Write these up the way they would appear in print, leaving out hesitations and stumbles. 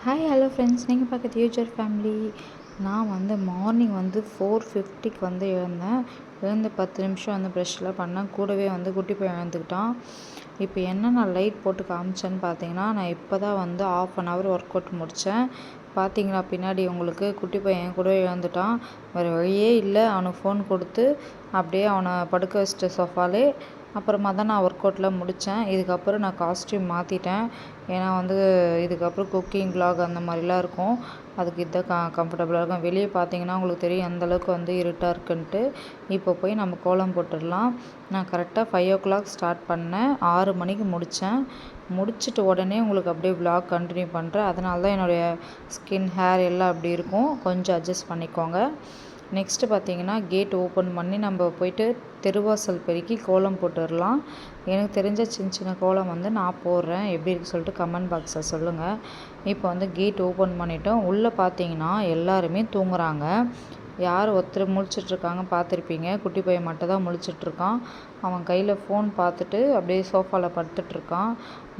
Hi hello friends, நீங்கள் பார்க்குறது future family. நான் மார்னிங் 4:50க்கு எழுந்து 10 நிமிஷம் ப்ரெஷ்லாம் பண்ணேன். கூடவே குட்டி பையன் எழுந்துக்கிட்டான். இப்போ என்ன நான் லைட் போட்டு காமிச்சேன்னு பார்த்தீங்கன்னா, நான் இப்போ தான் 1/2 ஒர்க் அவுட் முடித்தேன். பார்த்தீங்களா பின்னாடி உங்களுக்கு குட்டி பையன் கூட எழுந்துட்டான். வேறு வழியே இல்லை, அவனுக்கு ஃபோன் கொடுத்து அப்படியே அவனை படுக்க வச்சுட்டு சோஃபாலே அப்புறமா தான் நான் ஒர்க் அவுட்லாம் முடித்தேன். இதுக்கப்புறம் நான் காஸ்ட்யூம் மாற்றிட்டேன். ஏன்னா இதுக்கப்புறம் குக்கிங் விலாக் அந்த மாதிரிலாம் இருக்கும். அதுக்கு இதுதான் கம்ஃபர்டபுளாக இருக்கும். வெளியே பார்த்தீங்கன்னா உங்களுக்கு தெரியும் எந்தளவுக்கு இருட்டாக இருக்குன்ட்டு. இப்போ போய் நம்ம கோலம் போட்டுடலாம். நான் கரெக்டாக 5 o'clock ஸ்டார்ட் பண்ணேன். 6 மணிக்கு முடித்தேன். முடிச்சுட்டு உடனே உங்களுக்கு அப்படியே விலாக் கண்டினியூ பண்ணுறேன். அதனால தான் என்னுடைய ஸ்கின் ஹேர் எல்லாம் அப்படி இருக்கும். கொஞ்சம் அட்ஜஸ்ட் பண்ணிக்கோங்க. நெக்ஸ்ட்டு பார்த்தீங்கன்னா கேட் ஓப்பன் பண்ணி நம்ம போயிட்டு தெருவாசல் பெருக்கி கோலம் போட்டுடலாம். எனக்கு தெரிஞ்ச சின்ன சின்ன கோலம் நான் போடுறேன். எப்படி இருக்குன்னு சொல்லிட்டு கமெண்ட் பாக்ஸில் சொல்லுங்கள். இப்போ கேட் ஓப்பன் பண்ணிட்டோம். உள்ளே பார்த்தீங்கன்னா எல்லாருமே தூங்குறாங்க. யார் ஒருத்தர் முழிச்சிட்ருக்காங்க பார்த்துருப்பீங்க. குட்டி பையன் மட்டும் தான் முழிச்சிட்ருக்கான். அவன் கையில் ஃபோன் பார்த்துட்டு அப்படியே சோஃபாவில் படுத்துட்ருக்கான்.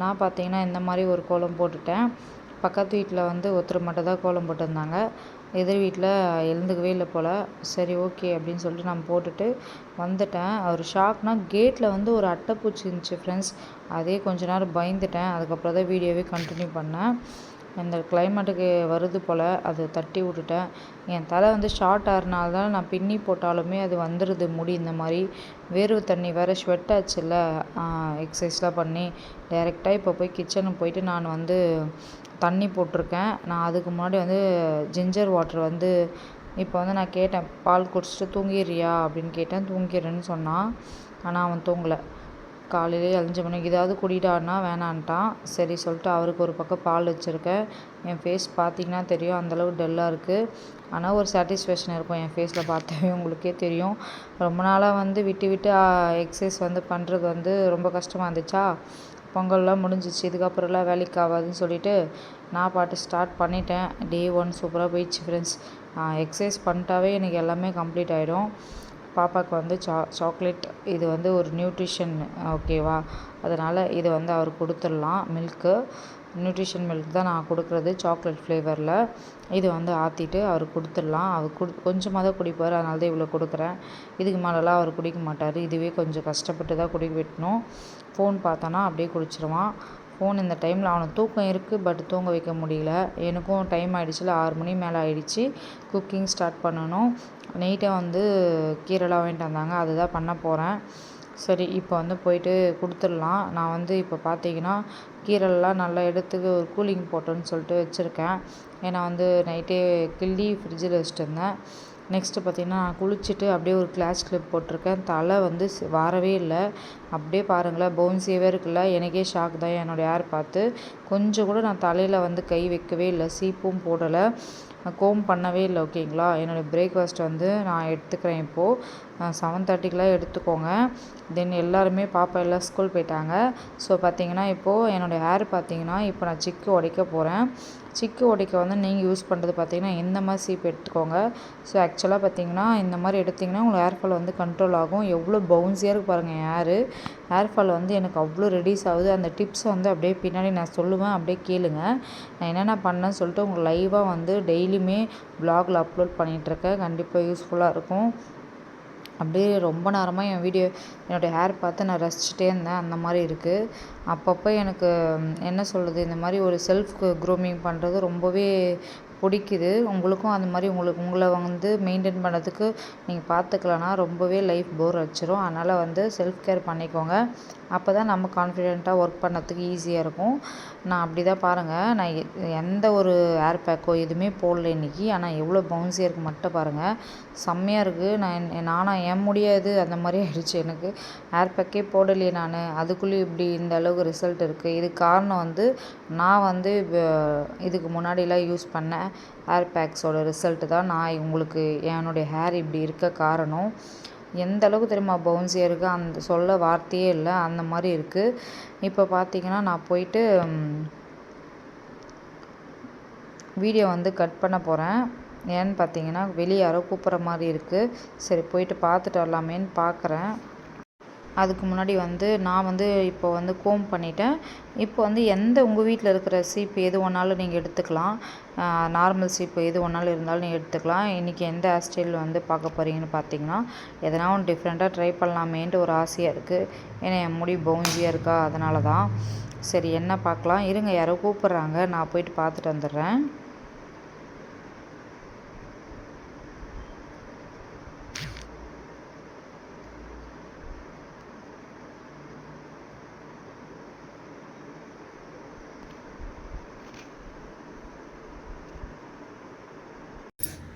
நான் பார்த்தீங்கன்னா இந்த மாதிரி ஒரு கோலம் போட்டுட்டேன். பக்கத்து வீட்டில் ஒருத்தர் மட்டும் தான் கோலம் போட்டிருந்தாங்க. எதிர் வீட்டில் எழுந்துக்கவே இல்லை போல். சரி ஓகே அப்படின்னு சொல்லிட்டு நான் போட்டுட்டு வந்துட்டேன். ஒரு ஷாக்னால் கேட்டில் ஒரு அட்டைப்பூச்சி இருந்துச்சு ஃப்ரெண்ட்ஸ். அதே கொஞ்ச நேரம் பயந்துட்டேன். அதுக்கப்புறம் தான் வீடியோவே கண்டினியூ பண்ணேன். இந்த கிளைமேட்டுக்கு வருது போல், அது தட்டி விட்டுட்டேன். என் தலை ஷார்ட் ஆகிறனால தான் நான் பின்னி போட்டாலுமே அது வந்துடுது முடி. இந்த மாதிரி வேர்வை தண்ணி வேறு ஸ்வெட் ஆச்சுல்ல, எக்ஸசைஸ்லாம் பண்ணி டைரெக்டாக இப்போ போய் கிச்சனுக்கு போயிட்டு நான் தண்ணி போட்டிருக்கேன். நான் அதுக்கு முன்னாடி ஜிஞ்சர் வாட்டர் இப்போ நான் கேட்டேன், பால் குடிச்சிட்டு தூங்கிடுறியா அப்படின்னு கேட்டேன். தூங்கிடுறேன்னு சொன்னான். ஆனால் அவன் தூங்கலை. காலையிலே 5 மணிக்கு ஏதாவது குடிடான்னா வேணான்ட்டான். சரி சொல்லிட்டு அவருக்கு ஒரு பக்கம் பால் வச்சுருக்கேன். என் ஃபேஸ் பார்த்தீங்கன்னா தெரியும், அந்தளவு டல்லாக இருக்குது. ஆனால் ஒரு சாட்டிஸ்ஃபேக்ஷன் இருக்கும் என் ஃபேஸில் பார்த்தாவே உங்களுக்கே தெரியும். ரொம்ப நாளாக விட்டு விட்டு எக்ஸசைஸ் பண்ணுறது ரொம்ப கஷ்டமாக இருந்துச்சா. பொங்கல்லாம் முடிஞ்சிச்சு. இதுக்கப்புறம்லாம் வேலைக்கு ஆகாதுன்னு சொல்லிவிட்டு நான் பாட்டு ஸ்டார்ட் பண்ணிட்டேன். டே 1 சூப்பராக போயிடுச்சு ஃப்ரெண்ட்ஸ். எக்ஸசைஸ் பண்ணிட்டாவே எனக்கு எல்லாமே கம்ப்ளீட் ஆகிடும். பாப்பாவுக்கு சாக்லேட் இது ஒரு நியூட்ரிஷன் ஓகேவா, அதனால் இது அவருக்கு கொடுத்துடலாம். நியூட்ரிஷன் மில்க் தான் நான் கொடுக்குறது, சாக்லேட் ஃப்ளேவரில். இது ஆற்றிட்டு அவருக்கு கொடுத்துடலாம். அவர் கொஞ்சமாக தான் குடிப்பார், அதனால தான் இவ்வளோ கொடுக்குறேன். இதுக்கு மேலெலாம் அவர் குடிக்க மாட்டார். இதுவே கொஞ்சம் கஷ்டப்பட்டு தான் குடிக்க வைக்கணும். ஃபோன் பார்த்தோன்னா அப்படியே குடிச்சிருவான். ஃபோன் இந்த டைமில் அவனுக்கு தூக்கம் இருக்குது, பட் தூங்க வைக்க முடியல. எனக்கும் டைம் ஆகிடுச்சில்ல, 6 மணி மேலே ஆகிடுச்சி. குக்கிங் ஸ்டார்ட் பண்ணணும். நைட்டாக கீரைலாம் வாங்கிட்டு வந்தாங்க, அதுதான் பண்ண போகிறேன். சரி இப்போ போயிட்டு கொடுத்துடலாம். நான் இப்போ பார்த்தீங்கன்னா கீரைலாம் நல்லா எடுத்து ஒரு கூலிங் போட்டோன்னு சொல்லிட்டு வச்சுருக்கேன். ஏன்னா நைட்டே கிள்ளி ஃப்ரிட்ஜில் வச்சுட்டு இருந்தேன். நெக்ஸ்ட்டு பார்த்திங்கன்னா நான் குளிச்சுட்டு அப்படியே ஒரு கிளாஸ் கிளிப் போட்டிருக்கேன். தலை வாரவே இல்லை. அப்படியே பாருங்களேன், பவுன்ஸியாகவே இருக்குல்ல. எனக்கே ஷாக் தான் என்னோடய ஹேர் பார்த்து. கொஞ்சம் கூட நான் தலையில் கை வைக்கவே இல்லை, சீப்பும் போடலை, கோம் பண்ணவே இல்லை. ஓகேங்களா. என்னோடய பிரேக்ஃபாஸ்ட் நான் எடுத்துக்கிறேன். இப்போது 7:30க்கெலாம் எடுத்துக்கோங்க. தென் எல்லாருமே பாப்பா எல்லாம் ஸ்கூல் போயிட்டாங்க. ஸோ பார்த்திங்கன்னா இப்போது என்னோடய ஹேர் பார்த்திங்கன்னா இப்போ நான் சிக்கு உடைக்க போகிறேன். சிக்கு உடைக்க நீங்கள் யூஸ் பண்ணுறது பார்த்திங்கன்னா இந்த மாதிரி சீப் எடுத்துக்கோங்க. ஸோ ஆக்சுவலாக பார்த்திங்கன்னா இந்த மாதிரி எடுத்திங்கன்னா உங்களுக்கு ஹேர் ஃபால் கண்ட்ரோல் ஆகும். எவ்வளோ பவுன்ஸியாக இருக்குது பாருங்கள் என் ஹேர் ஃபால் எனக்கு அவ்வளோ ரெடியூஸ் ஆகுது. அந்த டிப்ஸ் அப்படியே பின்னாடி நான் சொல்லுவேன், அப்படியே கேளுங்க. நான் என்னென்ன பண்ணேன்னு சொல்லிட்டு உங்களுக்கு லைவாக டெய்லியுமே வ்ளாகில் அப்லோட் பண்ணிகிட்ருக்கேன். கண்டிப்பாக யூஸ்ஃபுல்லாக இருக்கும். அப்படியே ரொம்ப நேரமாக என்னுடைய ஹேர் பார்த்து நான் ரசிச்சுட்டே இருந்தேன். அந்த மாதிரி இருக்குது. அப்பப்போ எனக்கு என்ன சொல்கிறது, இந்த மாதிரி ஒரு செல்ஃப் க்ரூமிங் பண்ணுறது ரொம்பவே பிடிக்குது. உங்களுக்கும் அந்த மாதிரி உங்களை மெயின்டைன் பண்ணுறதுக்கு நீங்கள் பார்த்துக்கலன்னா ரொம்பவே லைஃப் போர் அடிச்சிடும். அதனால் செல்ஃப் கேர் பண்ணிக்கோங்க. அப்போ தான் நம்ம கான்ஃபிடெண்ட்டாக ஒர்க் பண்ணதுக்கு ஈஸியாக இருக்கும். நான் அப்படி தான் பாருங்கள், நான் எந்த ஒரு ஹேர் பேக்கோ எதுவுமே போடல இன்றைக்கி. ஆனால் எவ்வளோ பவுன்ஸியாக இருக்குது மட்டும் பாருங்கள், செம்மையாக இருக்குது. நானாக ஏன் முடியாது அந்த மாதிரி ஆயிடுச்சு எனக்கு. ஹேர் பேக்கே போடலையே நான், அதுக்குள்ளேயும் இப்படி இந்த அளவுக்கு ரிசல்ட் இருக்குது. இதுக்கு காரணம் நான் இதுக்கு முன்னாடிலாம் யூஸ் பண்ணேன் ஹேர் பேக்ஸோட ரிசல்ட்டு தான் நான் உங்களுக்கு என்னுடைய ஹேர் இப்படி இருக்க காரணம். எந்த அளவுக்கு தெரியுமா பவுன்ஸியாக இருக்குது, அந்த சொல்ல வார்த்தையே இல்லை, அந்த மாதிரி இருக்குது. இப்போ பார்த்தீங்கன்னா நான் போயிட்டு வீடியோ கட் பண்ண போகிறேன். ஏன்னு பார்த்தீங்கன்னா வெளியே யாரோ கூப்பிட்ற மாதிரி இருக்குது. சரி போயிட்டு பார்த்துட்டு வரலாமேன்னு பார்க்குறேன். அதுக்கு முன்னாடி வந்து நான் வந்து இப்போ வந்து கோம் பண்ணிட்டேன். இப்போ வந்து உங்கள் வீட்டில் இருக்கிற சீப்பு எது வேணாலும் நீங்கள் எடுத்துக்கலாம். நார்மல் சீப்பு எது வேணாலும் இருந்தாலும் நீங்கள் எடுத்துக்கலாம். இன்றைக்கி எந்த ஹேர் ஸ்டைல் வந்து பார்க்க போகிறீங்கன்னு பார்த்தீங்கன்னா, எதனா ஒன்று டிஃப்ரெண்ட்டாக ட்ரை பண்ணலாமேன்ட்டு ஒரு ஆசையாக இருக்குது. ஏன்னா என் முடி பவுன்ஸியாக இருக்கா, அதனால தான். சரி, என்ன பார்க்கலாம் இருங்க, யாரோ கூப்பிட்றாங்க, நான் போயிட்டு பார்த்துட்டு வந்துடுறேன்.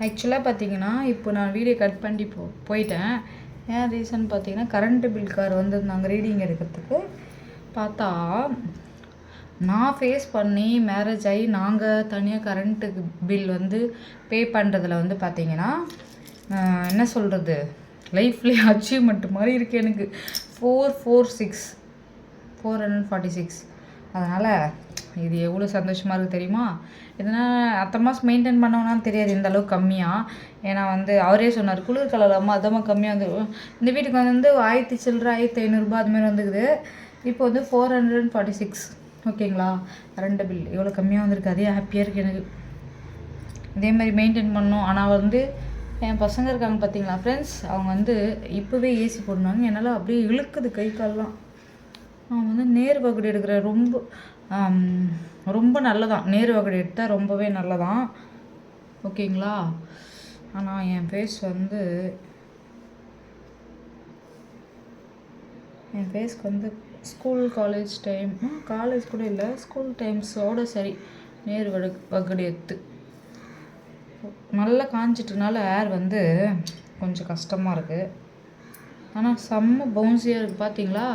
ஆக்சுவலாக பார்த்தீங்கன்னா இப்போ நான் வீடியோ கட் பண்ணி போயிட்டேன். ஏன் ரீசன் பார்த்தீங்கன்னா, கரண்ட்டு பில் கார் வந்திருந்தாங்க ரீடிங் எடுக்கிறதுக்கு. பார்த்தா நான் ஃபேஸ் பண்ணி மேரேஜ் ஆகி நாங்கள் தனியாக கரண்ட்டுக்கு பில் வந்து பே பண்ணுறதுல வந்து பார்த்தீங்கன்னா, என்ன சொல்கிறது, லைஃப்லேயே அச்சீவ்மெண்ட் மாதிரி இருக்குது எனக்கு. 446 அதனால் இது எவ்வளோ சந்தோஷமாக இருக்குது தெரியுமா? இதனால் அத்தை மாதம் மெயின்டைன் பண்ணோன்னான்னு தெரியாது இந்த அளவுக்கு கம்மியாக. ஏன்னா வந்து அவரே சொன்னார், குளிர் கலராமல் அதமாக கம்மியாக வந்து இந்த வீட்டுக்கு வந்து 1000 சில்லற 1500 அதுமாரி வந்துக்குது. இப்போ வந்து 446 ஓகேங்களா. 2 பில் எவ்வளோ கம்மியாக வந்திருக்கு, அதே ஹாப்பியாக இருக்குது எனக்கு. இதேமாதிரி மெயின்டைன் பண்ணணும். ஆனால் வந்து என் பசங்க இருக்காங்க பார்த்தீங்களா ஃப்ரெண்ட்ஸ், அவங்க வந்து இப்போவே ஏசி போடுவாங்க. என்னால் அப்படியே இழுக்குது கை கால்லாம். நான் வந்து நேர் வகுடு எடுக்கிறேன். ரொம்ப நல்லதான், நேர் வகுடு எடுத்தால் ரொம்பவே நல்லதான் ஓகேங்களா. ஆனால் என் ஃபேஸ்க்கு வந்து ஸ்கூல் காலேஜ் டைம், காலேஜ் கூட இல்லை, ஸ்கூல் டைம்ஸோடு சரி நேர் வகுடு எடுத்து நல்லா காஞ்சிட்டனால ஹேர் வந்து கொஞ்சம் கஷ்டமாக இருக்குது. ஆனால் செம்ம பவுன்ஸியாக இருக்குது பார்த்தீங்களா.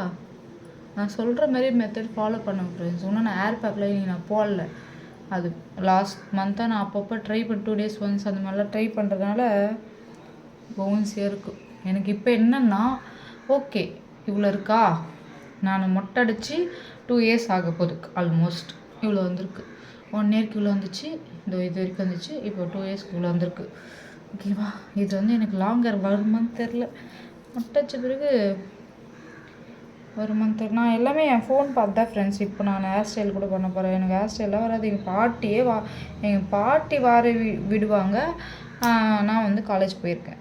நான் சொல்கிற மாதிரி மெத்தட் ஃபாலோ பண்ணுங்க ஃப்ரெண்ட்ஸ். இன்னும் நான் ஹேர் பேக்கில் இன்றைக்கி நான் போடல. அது லாஸ்ட் மந்த்தாக நான் அப்பப்போ ட்ரை பண்ணி 2 days ஒன்ஸ் அந்த மாதிரிலாம் ட்ரை பண்ணுறதுனால பவுன்ஸியாக இருக்குது எனக்கு. இப்போ என்னென்னா ஓகே இவ்வளோ இருக்கா, நான் மொட்டை அடித்து 2 years ஆக போகுது. ஆல்மோஸ்ட் இவ்வளோ வந்திருக்கு. 1 yearக்கு இவ்வளோ வந்துச்சு, இது வரைக்கும் வந்துச்சு. இப்போ 2 yearsக்கு இவ்வளோ வந்திருக்கு ஓகேவா. இது வந்து எனக்கு லாங்கர் வருமானு தெரில. மொட்டை அடித்த பிறகு ஒரு மந்த் நான் எல்லாமே என் ஃபோன் பார்த்து தான் ஃப்ரெண்ட்ஸ். இப்போ நான் ஹேர் ஸ்டைல் கூட பண்ண போகிறேன். எனக்கு ஹேர் ஸ்டைலாம் வராது. எங்கள் பாட்டி விடுவாங்க. நான் வந்து காலேஜ் போயிருக்கேன்.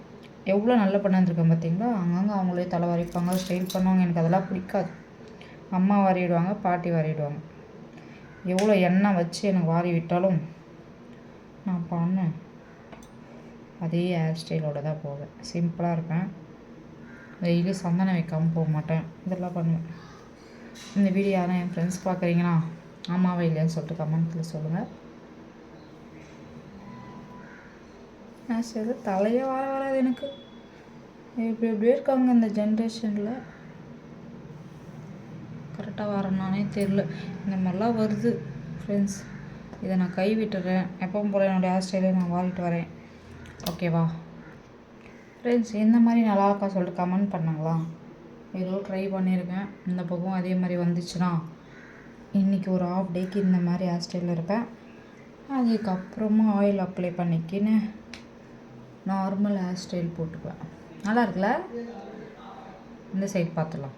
எவ்வளோ நல்லா பண்ணிருக்கேன் பார்த்தீங்களா. அங்கங்கே அவங்களே தலை வரைப்பாங்க, ஸ்டைல் பண்ணுவாங்க. எனக்கு அதெல்லாம் பிடிக்காது. அம்மா வாரிவிடுவாங்க, பாட்டி வாரிவிடுவாங்க. எவ்வளோ எண்ணெய் வச்சு எனக்கு வாரி விட்டாலும் நான் பண்ணேன் அதே ஹேர் ஸ்டைலோடு தான் போவேன். சிம்பிளாக இருப்பேன். டெய்லி சந்தனம் வைக்காமல் போக மாட்டேன். இதெல்லாம் பண்ணுவேன். இந்த வீடியோ யாரும் என் ஃப்ரெண்ட்ஸ் பார்க்குறீங்கன்னா ஆமாவா இல்லையான்னு சொல்லிட்டு கமெண்ட்டில் சொல்லுங்கள். நான் சரி தலையே வராது எனக்கு. எப்படியே இருக்காங்க இந்த ஜென்ரேஷனில். கரெக்டாக வரேன்னானே தெரில. இந்த மாதிரிலாம் வருது ஃப்ரெண்ட்ஸ். இதை நான் கை விட்டுறேன். எப்பவும் போல் என்னோடய ஹேர் ஸ்டைலை நான் வாரிட்டு வரேன் ஓகேவா ஃப்ரெண்ட்ஸ். இந்த மாதிரி நல்லா இருக்கா சொல்லிட்டு கமெண்ட் பண்ணுங்களா. ஏதோ ட்ரை பண்ணியிருக்கேன். இந்த பக்கம் அதே மாதிரி வந்துச்சுன்னா இன்றைக்கி ஒரு ½ டேக்கு இந்த மாதிரி ஹேர் ஸ்டைலில் இருப்பேன். அதுக்கப்புறமா ஆயில் அப்ளை பண்ணிக்கின்னு நார்மல் ஹேர் ஸ்டைல் போட்டுக்குவேன். நல்லா இருக்குல்ல. இந்த சைட் பார்த்துலாம்.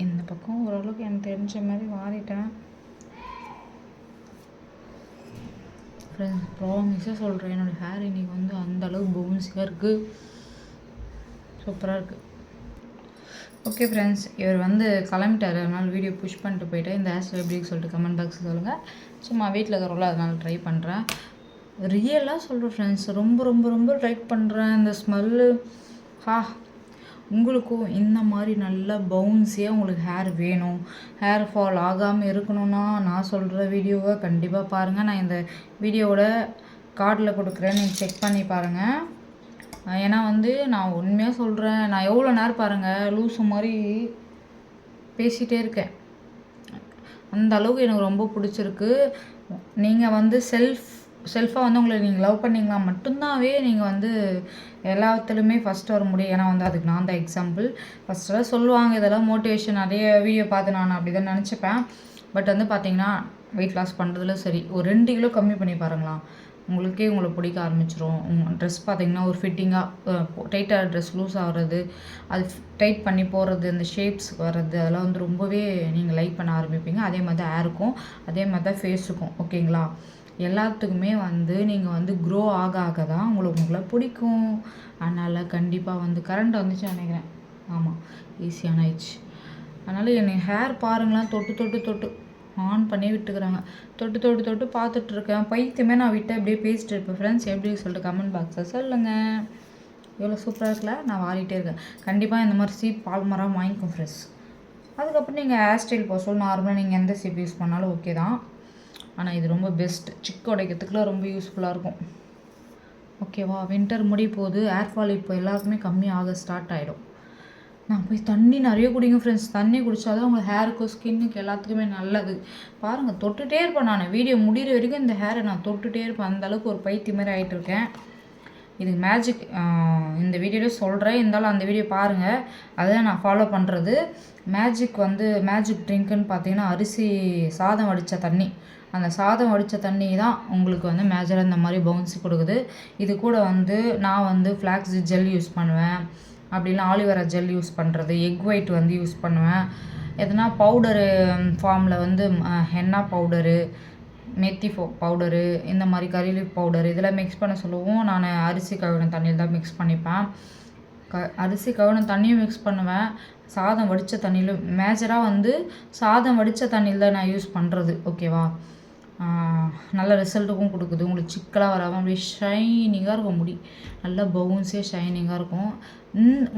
இந்த பக்கம் ஓரளவுக்கு எனக்கு தெரிஞ்ச மாதிரி வாரிட்டேன் ஃப்ரெண்ட்ஸ். ப்ராமிஸாக சொல்கிறேன், என்னோடய ஹேர் இன்றைக்கி வந்து அந்தளவு பவுன்ஸியாக இருக்குது. சூப்பராக இருக்குது. ஓகே ஃப்ரெண்ட்ஸ், இவர் வந்து கிளம்பிட்டார். அதனால் வீடியோ புஷ் பண்ணிட்டு போயிட்டேன். இந்த ஹேர் ஸ்டைல் எப்படி சொல்லிட்டு கமெண்ட் பாக்ஸில் சொல்லுங்கள். சும்மா வீட்டில் இருக்கிறவங்கள அதனால் ட்ரை பண்ணுறேன். ரியலாக சொல்கிறேன் ஃப்ரெண்ட்ஸ். ரொம்ப ரொம்ப ரொம்ப ட்ரை பண்ணுறேன். இந்த ஸ்மெல்லு உங்களுக்கும் இந்த மாதிரி நல்லா பவுன்ஸியாக உங்களுக்கு ஹேர் வேணும், ஹேர் ஃபால் ஆகாமல் இருக்கணும்னா நான் சொல்கிற வீடியோவை கண்டிப்பாக பாருங்கள். நான் இந்த வீடியோவோட கார்டில் கொடுக்குறேன், நீங்கள் செக் பண்ணி பாருங்கள். ஏன்னா வந்து நான் உண்மையாக சொல்கிறேன், நான் எவ்வளோ நேரம் பாருங்கள் லூஸு மாதிரி பேசிகிட்டே இருக்கேன். அந்த அளவுக்கு எனக்கு ரொம்ப பிடிச்சிருக்கு. நீங்கள் வந்து செல்ஃபாக வந்து உங்களை நீங்கள் லவ் பண்ணிங்கன்னா மட்டும்தாவே நீங்கள் வந்து எல்லாத்துலேயுமே ஃபஸ்ட்டு வர முடியும். ஏன்னா வந்து அதுக்கு நான் தான் எக்ஸாம்பிள். ஃபஸ்ட்டெல்லாம் சொல்லுவாங்க இதெல்லாம் மோட்டிவேஷன், நிறைய வீடியோ பார்த்து நான் அப்படி தான் நினச்சிப்பேன். பட் வந்து பார்த்திங்கன்னா வெயிட் லாஸ் பண்ணுறதுல சரி, ஒரு 2 கிலோ கம்மி பண்ணி பாருங்களாம். உங்களுக்கே உங்களை பிடிக்க ஆரம்பிச்சிரும். ட்ரெஸ் பார்த்தீங்கன்னா ஒரு ஃபிட்டிங்காக டைட்டாக ட்ரெஸ் லூஸ் ஆகிறது, அது டைட் பண்ணி போடுறது, இந்த ஷேப்ஸ் வர்றது, அதெல்லாம் வந்து ரொம்பவே நீங்கள் லைக் பண்ண ஆரம்பிப்பீங்க. அதே மாதிரி தான் ஹேருக்கும், அதே மாதிரி தான் ஃபேஸுக்கும். ஓகேங்களா? எல்லாத்துக்குமே வந்து நீங்கள் வந்து க்ரோ ஆக ஆக தான் உங்களை பிடிக்கும். அதனால் கண்டிப்பாக வந்து கரண்ட் வந்துச்சு நினைக்கிறேன். ஆமாம், ஈஸியான ஆயிடுச்சு. அதனால் என்னை ஹேர் பாருங்களேன், தொட்டு தொட்டு தொட்டு ஆன் பண்ணி விட்டுக்கிறாங்க. தொட்டு தொட்டு தொட்டு பார்த்துட்ருக்கேன். பைத்தியமே நான் விட்டு அப்படியே பேசிட்டு இருப்பேன். ஃப்ரெண்ட்ஸ் எப்படி சொல்லிட்டு கமெண்ட் பாக்ஸில் சொல்லுங்கள். எவ்வளோ சூப்பராக இருக்குல்ல? நான் வாரிட்டே இருக்கேன். கண்டிப்பாக இந்த மாதிரி சீப் பால்மரம் வாங்கிக்கும் ஃப்ரெண்ட்ஸ். அதுக்கப்புறம் நீங்கள் ஹேர் ஸ்டைல் போக நார்மலாக நீங்கள் எந்த சீப் யூஸ் பண்ணாலும் ஓகே தான். ஆனால் இது ரொம்ப பெஸ்ட். சிக்கு உடைக்கிறதுக்குலாம் ரொம்ப யூஸ்ஃபுல்லாக இருக்கும். ஓகேவா? வின்டர் முடிய போகுது. ஹேர் ஃபால் இப்போ எல்லாருக்குமே கம்மியாக ஸ்டார்ட் ஆகிடும். நான் போய் தண்ணி நிறைய குடிங்க ஃப்ரெண்ட்ஸ். தண்ணி குடித்தா தான் உங்கள் ஹேருக்கும் ஸ்கின்னுக்கு எல்லாத்துக்குமே நல்லது. பாருங்கள், தொட்டுகிட்டே இருப்பேன் நான். வீடியோ முடிகிற வரைக்கும் இந்த ஹேரை நான் தொட்டுகிட்டே இருப்பேன். அந்தளவுக்கு ஒரு பைத்தியம் மாதிரி ஆகிட்டுருக்கேன். இதுக்கு மேஜிக் இந்த வீடியோவில் சொல்கிறேன். இருந்தாலும் அந்த வீடியோ பாருங்கள். அதை நான் ஃபாலோ பண்ணுறது. மேஜிக் ட்ரிங்க்குன்னு பார்த்தீங்கன்னா அரிசி சாதம் வடித்த தண்ணி. அந்த சாதம் வடித்த தண்ணி தான் உங்களுக்கு வந்து மேஜராக இந்த மாதிரி பவுன்ஸ் கொடுக்குது. இது கூட வந்து நான் வந்து ஃப்ளாக்ஸ் ஜெல் யூஸ் பண்ணுவேன். அப்படின்னா ஆலிவேரா ஜெல் யூஸ் பண்ணுறது, எக் ஒயிட் வந்து யூஸ் பண்ணுவேன். எதனா பவுடரு ஃபார்மில் வந்து ஹென்னா பவுடரு, மெத்தி பவுடரு, இந்த மாதிரி கறி லீஃப் பவுடர் இதெல்லாம் மிக்ஸ் பண்ண சொல்லுவோம். நான் அரிசி கழுவின தண்ணியில் தான் மிக்ஸ் பண்ணிப்பேன். அரிசி கழுவின தண்ணியும் மிக்ஸ் பண்ணுவேன். சாதம் வடித்த தண்ணியில் மேஜராக வந்து சாதம் வடித்த தண்ணியில் தான் நான் யூஸ் பண்ணுறது. ஓகேவா? நல்ல ரிசல்ட்டுக்கும் கொடுக்குது. உங்களுக்கு சிக்கலாக வராமல் அப்படியே ஷைனிங்காக இருக்கும். முடி நல்லா பவுன்ஸியாக ஷைனிங்காக இருக்கும்.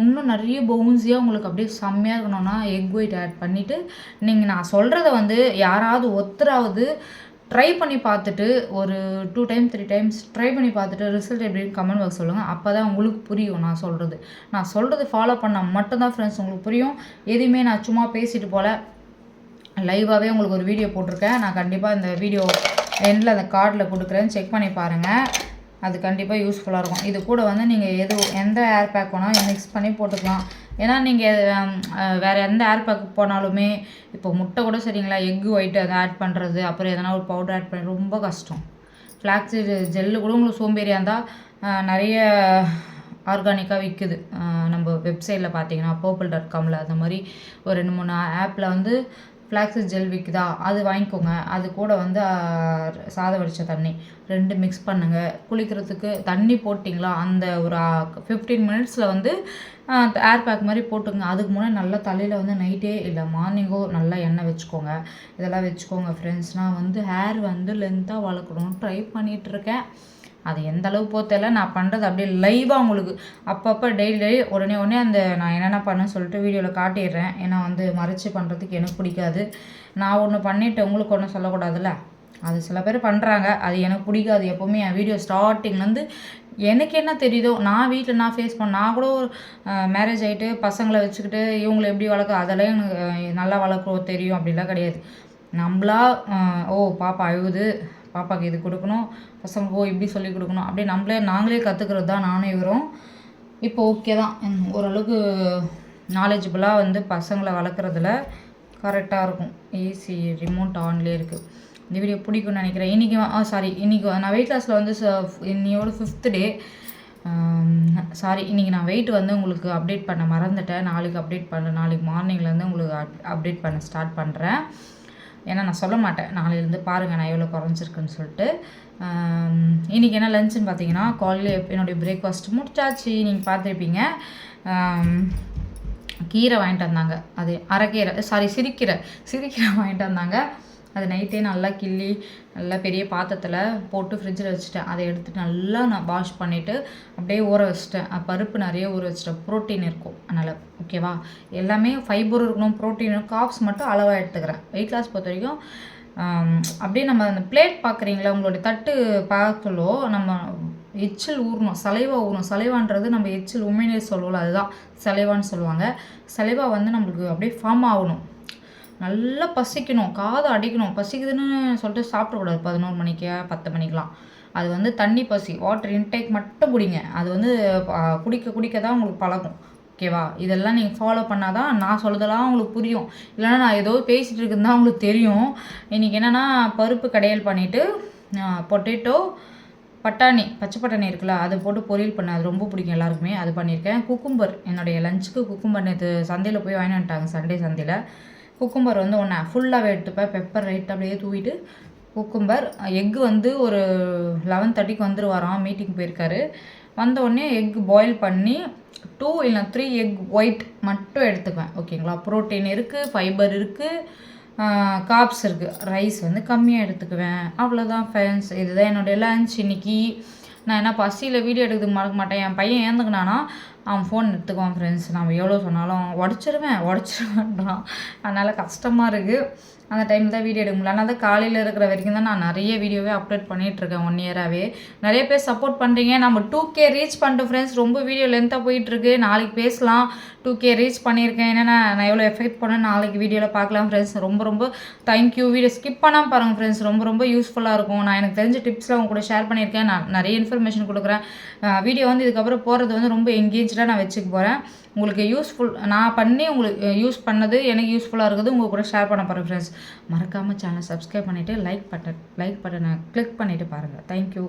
இன்னும் நிறைய பவுன்ஸியாக உங்களுக்கு அப்படியே செம்மையாக இருக்கணும்னா எக் ஒயிட் ஆட் பண்ணிவிட்டு நீங்கள் நான் சொல்கிறத வந்து யாராவது ஒருத்தராவது ட்ரை பண்ணி பார்த்துட்டு ஒரு 2 டைம் 3 டைம்ஸ் ட்ரை பண்ணி பார்த்துட்டு ரிசல்ட் எப்படின்னு கமெண்ட் பாக்ஸ் சொல்லுங்கள். அப்போ தான் உங்களுக்கு புரியும் நான் சொல்கிறது ஃபாலோ பண்ணால் மட்டும்தான் ஃப்ரெண்ட்ஸ் உங்களுக்கு புரியும். எதுவுமே நான் சும்மா பேசிட்டு போல லைவாகவே உங்களுக்கு ஒரு வீடியோ போட்டிருக்கேன். நான் கண்டிப்பாக இந்த வீடியோ எண்டில் அந்த கார்டில் கொடுக்குறேன், செக் பண்ணி பாருங்கள். அது கண்டிப்பாக யூஸ்ஃபுல்லாக இருக்கும். இது கூட வந்து நீங்கள் எந்த ஏர் பேக் வேணால் மிக்ஸ் பண்ணி போட்டுக்கலாம். ஏன்னா நீங்கள் வேறு எந்த ஏர் பேக்கு போனாலுமே இப்போ முட்டை கூட சரிங்களா, எக்கு ஒயிட்டு அதை ஆட் பண்ணுறது, அப்புறம் எதனா ஒரு பவுடர் ஆட் பண்ணி ரொம்ப கஷ்டம். ஃப்ளாக்ஸ் ஜெல்லு கூட உங்களுக்கு சோம்பேறியாக இருந்தால் நிறைய ஆர்கானிக்காக விற்குது. நம்ம வெப்சைட்டில் பார்த்தீங்கன்னா purple.comல அந்த மாதிரி ஒரு 2-3 ஆப்பில் வந்து ஃப்ளாக்ஸ் ஜெல் விற்குதா, அது வாங்கிக்கோங்க. அது கூட வந்து சாதம் வடித்த தண்ணி 2 மிக்ஸ் பண்ணுங்கள். குளிக்கிறதுக்கு தண்ணி போட்டிங்களா அந்த ஒரு 15 மினிட்ஸில் வந்து ஏர் பேக் மாதிரி போட்டுங்க. அதுக்கு முன்னாடி நல்லா தலையில் வந்து நைட்டே இல்லை மார்னிங்கோ நல்லா எண்ணெய் வச்சுக்கோங்க. இதெல்லாம் வச்சுக்கோங்க ஃப்ரெண்ட்ஸ். நான் வந்து ஹேர் வந்து லென்த்தாக வளர்க்கணும்னு ட்ரை பண்ணிகிட்ருக்கேன். அது எந்த அளவுக்கு தெரியல. நான் பண்ணுறது அப்படியே லைவாக உங்களுக்கு அப்பப்போ டெய்லி உடனே அந்த நான் என்னென்ன பண்ணேன்னு சொல்லிட்டு வீடியோவில் காட்டிடுறேன். ஏன்னா வந்து மறைச்சி பண்ணுறதுக்கு எனக்கு பிடிக்காது. நான் ஒன்று பண்ணிவிட்டு உங்களுக்கு ஒன்றும் சொல்லக்கூடாதுல்ல. அது சில பேர் பண்ணுறாங்க, அது எனக்கு பிடிக்காது. எப்போவுமே என் வீடியோ ஸ்டார்டிங்லேருந்து எனக்கு என்ன தெரியுதோ நான் வீட்டில் நான் ஃபேஸ் நான் கூட ஒரு மேரேஜ் ஆகிட்டு பசங்களை வச்சுக்கிட்டு இவங்களை எப்படி வளர்க்க அதெல்லாம் எனக்கு நல்லா வளர்க்க தெரியும் அப்படிலாம் கிடையாது. நம்மளா பாப்பா அழுகுது, பாப்பாவுக்கு இது கொடுக்கணும், பசங்களுக்கு இப்படி சொல்லி கொடுக்கணும், அப்படி நாங்களே கற்றுக்கிறது தான் நானும் இவரும். இப்போ ஓகே தான், ஓரளவுக்கு நாலேஜபிளாக வந்து பசங்களை வளர்க்குறதுல கரெக்டாக இருக்கும். ஏசி ரிமோட் ஆன்லேயே இருக்குது. இந்த வீடியோ பிடிக்கும்னு நினைக்கிறேன். இன்றைக்கி நான் வெயிட் லாஸில் வந்து இன்னையோட 5th டே. இன்றைக்கி நான் வெயிட் வந்து உங்களுக்கு அப்டேட் பண்ண மறந்துட்டேன். நாளைக்கு அப்டேட் பண்ணுறேன். நாளைக்கு மார்னிங்லேருந்து உங்களுக்கு அப்டேட் பண்ண ஸ்டார்ட் பண்ணுறேன். ஏன்னா நான் சொல்ல மாட்டேன், நாளையிலேருந்து பாருங்கள் நான் எவ்வளோ குறைஞ்சிருக்குன்னு சொல்லிட்டு. இன்றைக்கி என்ன லஞ்சுன்னு பார்த்தீங்கன்னா, காலையில் என்னுடைய பிரேக்ஃபாஸ்ட் முடிச்சாச்சு. நீங்கள் பார்த்துருப்பீங்க. கீரை வாங்கிட்டு வந்தாங்க. அது அரைக்கீரை, சிறுக்கீரை வாங்கிட்டு வந்தாங்க. அது நைட்டே நல்லா கிள்ளி நல்லா பெரிய பாத்திரத்தில் போட்டு ஃப்ரிட்ஜில் வச்சுட்டேன். அதை எடுத்துகிட்டு நல்லா நான் வாஷ் பண்ணிவிட்டு அப்படியே ஊற வச்சுட்டேன். பருப்பு நிறைய ஊற வச்சுட்டேன், ப்ரோட்டீன் இருக்கும் அதனால். ஓகேவா? எல்லாமே ஃபைபர் இருக்கணும், ப்ரோட்டீன், காப்ஸ் மட்டும் அளவாக எடுத்துக்கிறேன். வெயிட் லாஸ் பொறுத்த வரைக்கும் அப்படியே நம்ம அந்த பிளேட் பார்க்குறீங்களா, உங்களுடைய தட்டு பார்க்கலோ நம்ம எச்சில் ஊறணும், சலைவா ஊறணும். சலைவான்றது நம்ம எச்சில் உண்மையிலே சொல்லுவோம்ல, அதுதான் சலைவான்னு சொல்லுவாங்க. சலைவா வந்து நம்மளுக்கு அப்படியே ஃபார்ம் ஆகணும். நல்லா பசிக்கணும், காதை அடிக்கணும். பசிக்குதுன்னு சொல்லிட்டு சாப்பிடக்கூடாது 11 மணிக்கு 10 மணிக்கெலாம். அது வந்து தண்ணி பசி, வாட்டர் இன்டேக் மட்டும் குடிங்க. அது வந்து குடிக்க தான் உங்களுக்கு பழகும். ஓகேவா? இதெல்லாம் நீங்கள் ஃபாலோ பண்ணால் தான் நான் சொல்கிறதெல்லாம் உங்களுக்கு புரியும். இல்லைனா நான் ஏதோ பேசிகிட்டு இருக்குன்னு தான் உங்களுக்கு தெரியும். இன்றைக்கி என்னென்னா பருப்பு கடையல் பண்ணிவிட்டு பொட்டேட்டோ பட்டாணி பச்சை பட்டாணி இருக்குல்ல அதை போட்டு பொரியல் பண்ண அது ரொம்ப பிடிக்கும் எல்லாருக்குமே. அது பண்ணியிருக்கேன். குக்கும்பர் என்னுடைய லஞ்சுக்கு குக்கும்பர் நேற்று சந்தையில் போய் வாங்கி வந்துட்டாங்க. சண்டே சந்தையில் குக்கும்பர் வந்து ஒன்று ஃபுல்லாகவே எடுத்துப்பேன். பெப்பர் ரைட் அப்படியே தூவிட்டு குக்கும்பர். எக்கு வந்து ஒரு 11:30க்கு வந்துருவாராம், மீட்டிங் போயிருக்காரு. வந்த உடனே எக் பாயில் பண்ணி 2 இல்லை 3 எக் ஒயிட் மட்டும் எடுத்துக்குவேன். ஓகேங்களா. ப்ரோட்டீன் இருக்குது, ஃபைபர் இருக்குது, கார்ப்ஸ் இருக்குது. ரைஸ் வந்து கம்மியாக எடுத்துக்குவேன். அவ்வளோதான் ஃப்ரெண்ட்ஸ். இதுதான் என்னுடைய லன்ச் இன்றைக்கி. நான் என்ன பசியில் வீடியோ எடுக்கிறதுக்கு மறக்க மாட்டேன். என் பையன் ஏந்துக்குனானா அவன் ஃபோன் எடுத்துக்குவான் ஃப்ரெண்ட்ஸ். நம்ம எவ்வளோ சொன்னாலும் உடச்சிருவேன்றான். அதனால் கஷ்டமாக இருக்குது. அந்த டைம் தான் வீடியோ எடுக்க முடியல. ஆனால் தான் காலையில் இருக்கிற வரைக்கும் தான் நான் நிறைய வீடியோவே அப்லோட் பண்ணிகிட்ருக்கேன். 1 இயராகவே நிறைய பேர் சப்போர்ட் பண்ணுறீங்க. நம்ம 2K ரீச் பண்ணிட்டோம் ஃப்ரெண்ட்ஸ். ரொம்ப வீடியோ லென்த்தாக போயிட்டுருக்கு. நாளைக்கு பேசலாம். 2K ரீச் பண்ணியிருக்கேன். என்னென்னா நான் எவ்வளோ எஃபெக்ட் பண்ணேன் நாளைக்கு வீடியோவில் பார்க்கலாம் ஃப்ரெண்ட்ஸ். ரொம்ப தேங்க்யூ. வீடியோ ஸ்கிப் பண்ணாமல் பாருங்கள் ஃப்ரெண்ட்ஸ். ரொம்ப யூஸ்ஃபுல்லாக இருக்கும். நான் எனக்கு தெரிஞ்ச டிப்ஸ்லாம் உங்க கூட ஷேர் பண்ணியிருக்கேன். நான் நிறைய இன்ஃபர்மேஷன் கொடுக்குறேன். வீடியோ வந்து இதுக்கப்புறம் போகிறது வந்து ரொம்ப எங்கேஜாக நான் வச்சுக்க போகிறேன். உங்களுக்கு யூஸ்ஃபுல் நான் பண்ணி உங்களுக்கு யூஸ் பண்ணது எனக்கு யூஸ்ஃபுல்லாக இருக்குது உங்கள் கூட ஷேர் பண்ண போகிறேன் ஃப்ரெண்ட்ஸ். மறக்காமல் சேனல் சப்ஸ்கிரைப் பண்ணிவிட்டு லைக் பட்டனை கிளிக் பண்ணிவிட்டு பாருங்கள். தேங்க்யூ.